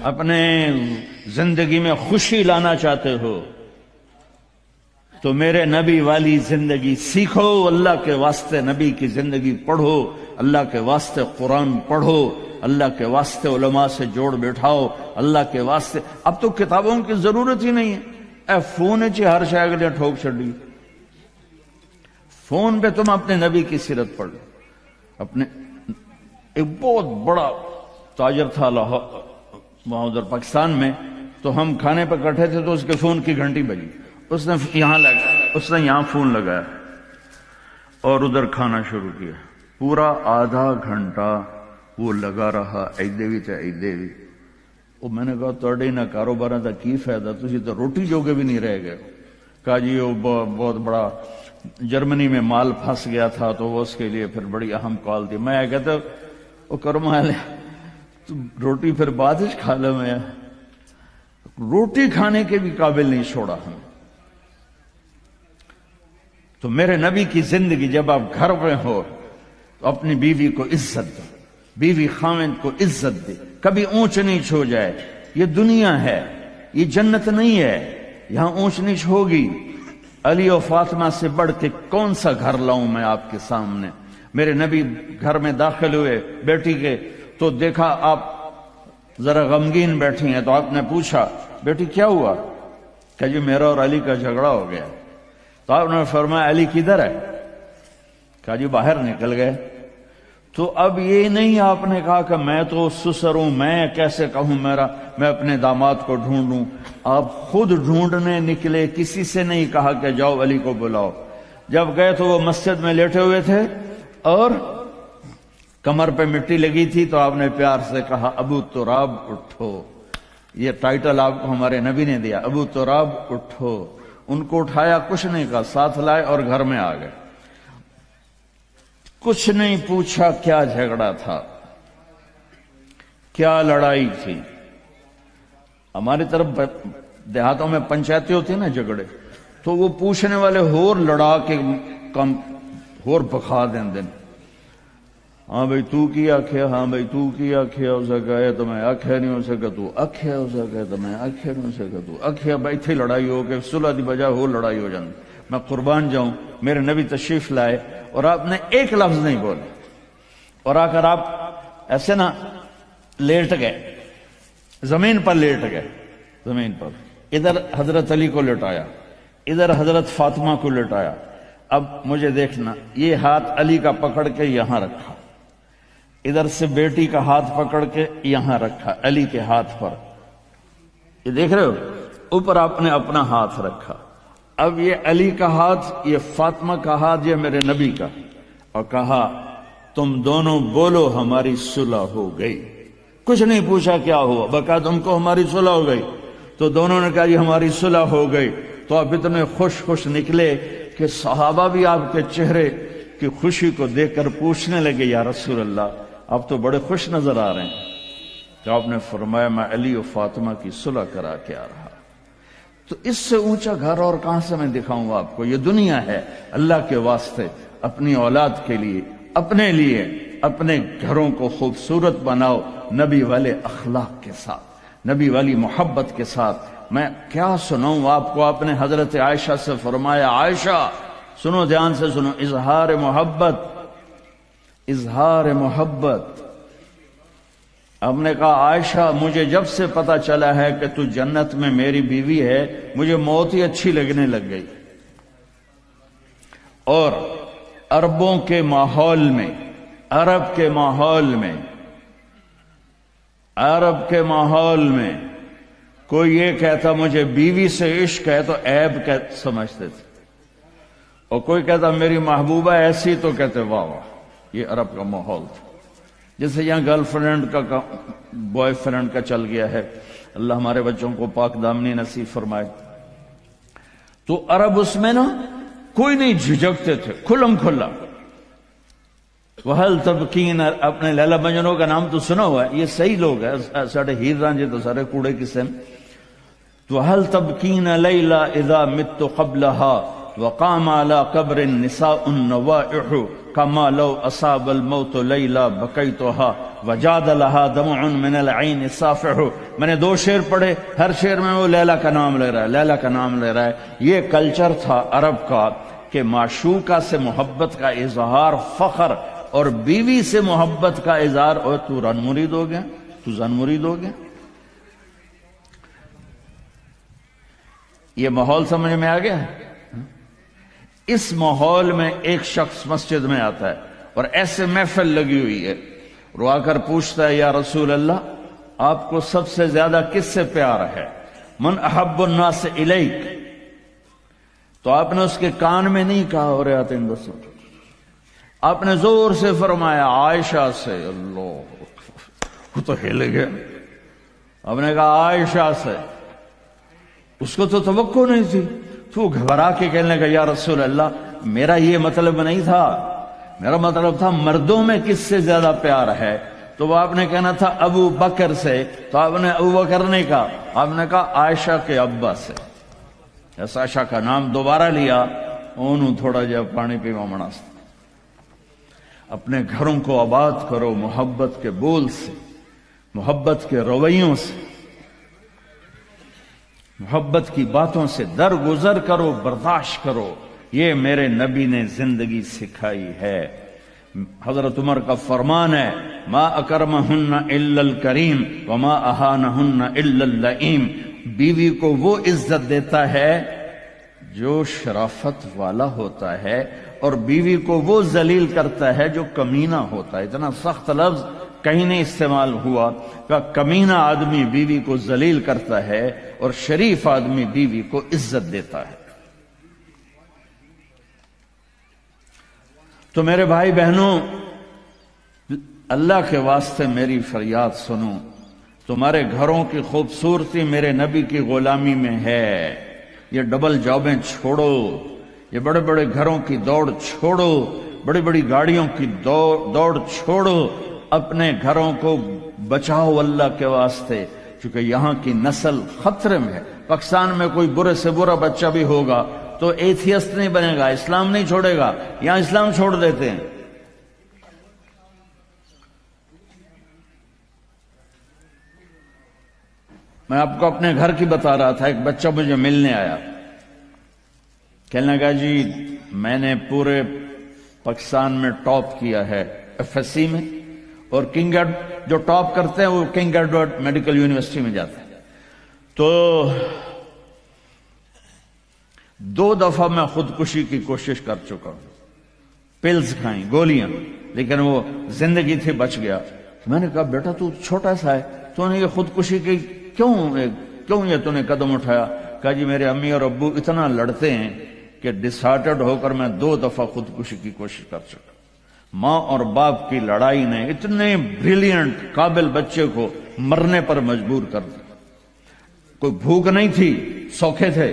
اپنے زندگی میں خوشی لانا چاہتے ہو تو میرے نبی والی زندگی سیکھو، اللہ کے واسطے نبی کی زندگی پڑھو، اللہ کے واسطے قرآن پڑھو، اللہ کے واسطے علماء سے جوڑ بیٹھاؤ، اللہ کے واسطے۔ اب تو کتابوں کی ضرورت ہی نہیں ہے، اے فون چ ہر شے کے لیے ٹھوک چڑی، فون پہ تم اپنے نبی کی سیرت پڑھ لو۔ اپنے ایک بہت بڑا تاجر تھا لاہور وہاں ادھر پاکستان میں، تو ہم کھانے پہ کٹھے تھے تو اس کے فون کی گھنٹی بجی، اس نے یہاں فون لگایا اور ادھر کھانا شروع کیا، پورا آدھا گھنٹہ وہ لگا رہا، ایدے بھی تے ایدے بھی۔ وہ میں نے کہا تھوڑے نہ کاروبار دا کی فائدہ، تسی تو روٹی جوگے بھی نہیں رہ گئے۔ کہا جی وہ بہت بڑا جرمنی میں مال پھنس گیا تھا تو وہ اس کے لیے پھر بڑی اہم کال تھی۔ میں کہتا وہ کرما لے تو روٹی پھر بعد ہی کھا لے، میں روٹی کھانے کے بھی قابل نہیں چھوڑا ہم۔ تو میرے نبی کی زندگی، جب آپ گھر میں ہو تو اپنی بیوی کو عزت دو، بیوی خاوند کو عزت دے، کبھی اونچ نیچ ہو جائے۔ یہ دنیا ہے، یہ جنت نہیں ہے، یہاں اونچ نیچ ہوگی۔ علی و فاطمہ سے بڑھ کے کون سا گھر لاؤں میں آپ کے سامنے؟ میرے نبی گھر میں داخل ہوئے بیٹی کے تو دیکھا آپ ذرا غمگین بیٹھی ہیں، تو آپ نے پوچھا بیٹی کیا ہوا؟ کہ جی میرا اور علی کا جھگڑا ہو گیا۔ تو آپ نے فرمایا علی کدھر ہے؟ کہا جی باہر نکل گئے۔ تو اب یہ نہیں آپ نے کہا کہ میں تو سسر ہوں، میں کیسے کہوں میں اپنے داماد کو ڈھونڈوں۔ آپ خود ڈھونڈنے نکلے، کسی سے نہیں کہا کہ جاؤ علی کو بلاؤ۔ جب گئے تو وہ مسجد میں لیٹے ہوئے تھے اور کمر پہ مٹی لگی تھی، تو آپ نے پیار سے کہا ابو تراب اٹھو۔ یہ ٹائٹل آپ کو ہمارے نبی نے دیا، ابو تراب اٹھو۔ ان کو اٹھایا، کچھ نہیں کہا، ساتھ لائے اور گھر میں آ گئے۔ کچھ نہیں پوچھا کیا جھگڑا تھا، کیا لڑائی تھی۔ ہماری طرف دیہاتوں میں پنچایتیں ہوتی ہیں نا جھگڑے، تو وہ پوچھنے والے ہور لڑا کے کم ہور بخا دیں۔ ہاں بھئی تو کی آکھیا، ہاں بھئی تو کی آکھیا، اسے کہے تو میں آکھیا نہیں، اسے کہا تو آکھیا، اسے کہے تو میں آکھیا نہیں، اسے کہا تو آکھیا۔ بھئی تھی لڑائی ہو کے صلح دی بجائے ہو لڑائی ہو جاندی۔ میں قربان جاؤں، میرے نبی تشریف لائے اور آپ نے ایک لفظ نہیں بولے، اور آ کر آپ ایسے نا لیٹ گئے، زمین پر لیٹ گئے، زمین پر۔ ادھر حضرت علی کو لٹایا، ادھر حضرت فاطمہ کو لٹایا۔ اب مجھے دیکھنا، یہ ہاتھ علی کا پکڑ کے یہاں رکھا، ادھر سے بیٹی کا ہاتھ پکڑ کے یہاں رکھا علی کے ہاتھ پر، یہ دیکھ رہے ہو، اوپر آپ نے اپنا ہاتھ رکھا۔ اب یہ علی کا ہاتھ، یہ فاطمہ کا ہاتھ، یہ میرے نبی کا، اور کہا تم دونوں بولو ہماری صلح ہو گئی۔ کچھ نہیں پوچھا کیا ہوا، بکا تم کو ہماری صلح ہو گئی۔ تو دونوں نے کہا جی ہماری صلح ہو گئی۔ تو آپ اتنے خوش نکلے کہ صحابہ بھی آپ کے چہرے کی خوشی کو دیکھ کر پوچھنے لگے یا رسول اللہ آپ تو بڑے خوش نظر آ رہے ہیں۔ تو آپ نے فرمایا میں علی و فاطمہ کی صلح کرا کے آ رہا۔ تو اس سے اونچا گھر اور کہاں سے میں دکھاؤں گا آپ کو؟ یہ دنیا ہے، اللہ کے واسطے اپنی اولاد کے لیے، اپنے لیے، اپنے گھروں کو خوبصورت بناؤ نبی والے اخلاق کے ساتھ، نبی والی محبت کے ساتھ۔ میں کیا سناؤں آپ کو؟ آپ نے حضرت عائشہ سے فرمایا عائشہ سنو، دھیان سے سنو، اظہار محبت، اظہار محبت۔ ہم نے کہا عائشہ مجھے جب سے پتا چلا ہے کہ تو جنت میں میری بیوی ہے، مجھے موت ہی اچھی لگنے لگ گئی۔ اور عربوں کے ماحول میں، عرب کے ماحول میں کوئی یہ کہتا مجھے بیوی سے عشق ہے تو عیب سمجھتے تھے، اور کوئی کہتا میری محبوبہ ایسی تو کہتے واہ واہ۔ یہ عرب کا ماحول تھا۔ جیسے یہاں گرل فرینڈ کا بوائے فرینڈ کا چل گیا ہے، اللہ ہمارے بچوں کو پاک دامنی نصیب فرمائے۔ تو عرب اس میں نا کوئی نہیں جھجکتے تھے، کھلم کھلا۔ وَهَلْ تَبْكِينَ، اپنے لیلا مجنوں کا نام تو سنا ہوا ہے، یہ صحیح لوگ ہیں، ساڑھے ہیر رانجے تو سارے کوڑے قسم۔ تو وَهَلْ تَبْكِينَ لَيْلَا اِذَا مِتُّ قَبْلَهَا، وقام على قبر النساء النوائح كما لو أصاب الموت ليلى بكيتها وجاد لها دمع من العين صافح. میں نے 2 شعر پڑھے، ہر شعر میں وہ لیلا کا نام لے رہا ہے، لیلا کا نام لے رہا ہے. یہ کلچر تھا عرب کا کہ معشوقہ سے محبت کا اظہار فخر، اور بیوی سے محبت کا اظہار اور تو رن مرید ہو گیا، تو زن مرید ہو گیا. یہ ماحول سمجھ میں آ گیا. اس ماحول میں ایک شخص مسجد میں آتا ہے اور ایسے محفل لگی ہوئی ہے، رو آ کر پوچھتا ہے یا رسول اللہ آپ کو سب سے زیادہ کس سے پیار ہے؟ من احب الناس الیک. تو آپ نے اس کے کان میں نہیں کہا اور آتے بس، آپ نے زور سے فرمایا عائشہ سے. اللہ، وہ تو ہل گیا. آپ نے کہا عائشہ سے. اس کو تو توقع نہیں تھی، تو گھبرا کے کہنے لگا یا رسول اللہ میرا یہ مطلب نہیں تھا، میرا مطلب تھا مردوں میں کس سے زیادہ پیار ہے. تو وہ آپ نے کہنا تھا ابو بکر سے، تو آپ نے ابو بکر نہیں کہا، آپ نے کہا عائشہ کے ابا سے. ایسا عائشہ کا نام دوبارہ لیا، انہوں تھوڑا جا پانی پیوا مناستا. اپنے گھروں کو آباد کرو محبت کے بول سے، محبت کے رویوں سے، محبت کی باتوں سے درگزر کرو، برداشت کرو. یہ میرے نبی نے زندگی سکھائی ہے. حضرت عمر کا فرمان ہے ما اکرمہن الا الکریم وما اہانہن الا اللئیم. بیوی کو وہ عزت دیتا ہے جو شرافت والا ہوتا ہے، اور بیوی کو وہ ذلیل کرتا ہے جو کمینہ ہوتا ہے. اتنا سخت لفظ کہیں نہیں استعمال ہوا کہ کمینہ آدمی بیوی کو ذلیل کرتا ہے اور شریف آدمی بیوی کو عزت دیتا ہے. تو میرے بھائی بہنوں، اللہ کے واسطے میری فریاد سنو. تمہارے گھروں کی خوبصورتی میرے نبی کی غلامی میں ہے. یہ ڈبل جابیں چھوڑو، یہ بڑے بڑے گھروں کی دوڑ چھوڑو، بڑی بڑی گاڑیوں کی دوڑ چھوڑو. اپنے گھروں کو بچاؤ اللہ کے واسطے، چونکہ یہاں کی نسل خطرے میں ہے. پاکستان میں کوئی برے سے برا بچہ بھی ہوگا تو ایتھیسٹ نہیں بنے گا، اسلام نہیں چھوڑے گا. یہاں اسلام چھوڑ دیتے ہیں. میں آپ کو اپنے گھر کی بتا رہا تھا. ایک بچہ مجھے ملنے آیا، کہنے لگا جی میں نے پورے پاکستان میں ٹاپ کیا ہے ایف ایس سی میں، اور کنگ جو ٹاپ کرتے ہیں وہ کنگ ایڈورڈ میڈیکل یونیورسٹی میں جاتے ہیں. تو 2 دفعہ میں خودکشی کی کوشش کر چکا ہوں، پلز کھائیں، گولیاں، لیکن وہ زندگی تھی بچ گیا. میں نے کہا بیٹا تو چھوٹا سا ہے، تو نے یہ خودکشی کی کیوں یہ تو نے قدم اٹھایا؟ کہا جی میرے امی اور ابو اتنا لڑتے ہیں کہ ڈسہارٹڈ ہو کر میں 2 دفعہ خودکشی کی کوشش کر چکا. ماں اور باپ کی لڑائی نے اتنے بریلینٹ قابل بچے کو مرنے پر مجبور کر دیا. کوئی بھوک نہیں تھی، سوکھے تھے،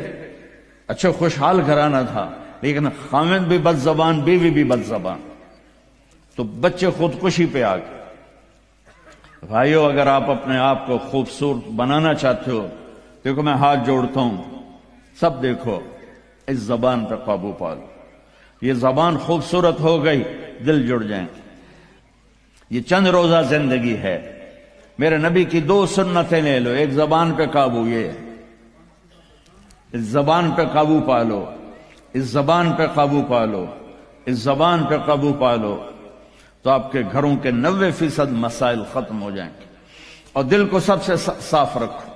اچھے خوشحال گھرانہ تھا، لیکن خامد بھی بد زبان، بیوی بھی بد زبان، تو بچے خودکشی پہ آ گئے. بھائیو اگر آپ اپنے آپ کو خوبصورت بنانا چاہتے ہو، دیکھو میں ہاتھ جوڑتا ہوں، سب دیکھو، اس زبان پہ قابو پا لو. یہ زبان خوبصورت ہو گئی، دل جڑ جائیں. یہ چند روزہ زندگی ہے. میرے نبی کی 2 سنتیں لے لو. ایک زبان پہ قابو، یہ اس زبان پہ قابو پا لو، اس زبان پہ قابو پا لو، اس زبان پہ قابو پا لو، تو آپ کے گھروں کے 90% مسائل ختم ہو جائیں گے. اور دل کو سب سے صاف رکھو،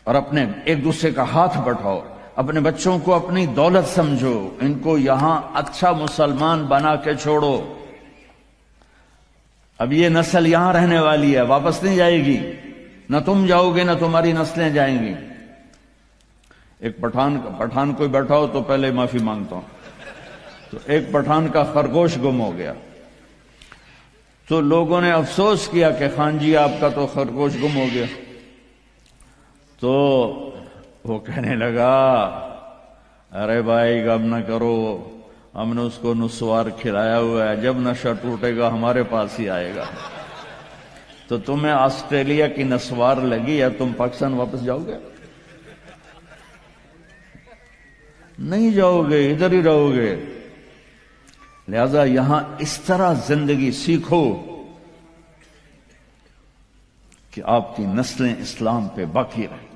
اور اپنے ایک دوسرے کا ہاتھ بٹھاؤ. اپنے بچوں کو اپنی دولت سمجھو، ان کو یہاں اچھا مسلمان بنا کے چھوڑو. اب یہ نسل یہاں رہنے والی ہے، واپس نہیں جائے گی. نہ تم جاؤ گے نہ تمہاری نسلیں جائیں گی. ایک پٹھان کوئی بیٹھا ہو تو پہلے معافی مانگتا ہوں. تو ایک پٹھان کا خرگوش گم ہو گیا، تو لوگوں نے افسوس کیا کہ خان جی آپ کا تو خرگوش گم ہو گیا. تو وہ کہنے لگا ارے بھائی غم نہ کرو، ہم نے اس کو نسوار کھلایا ہوا ہے، جب نشہ ٹوٹے گا ہمارے پاس ہی آئے گا. تو تمہیں آسٹریلیا کی نسوار لگی یا تم پاکستان واپس جاؤ گے؟ نہیں جاؤ گے، ادھر ہی رہو گے۔ لہذا یہاں اس طرح زندگی سیکھو کہ آپ کی نسلیں اسلام پہ باقی رہیں۔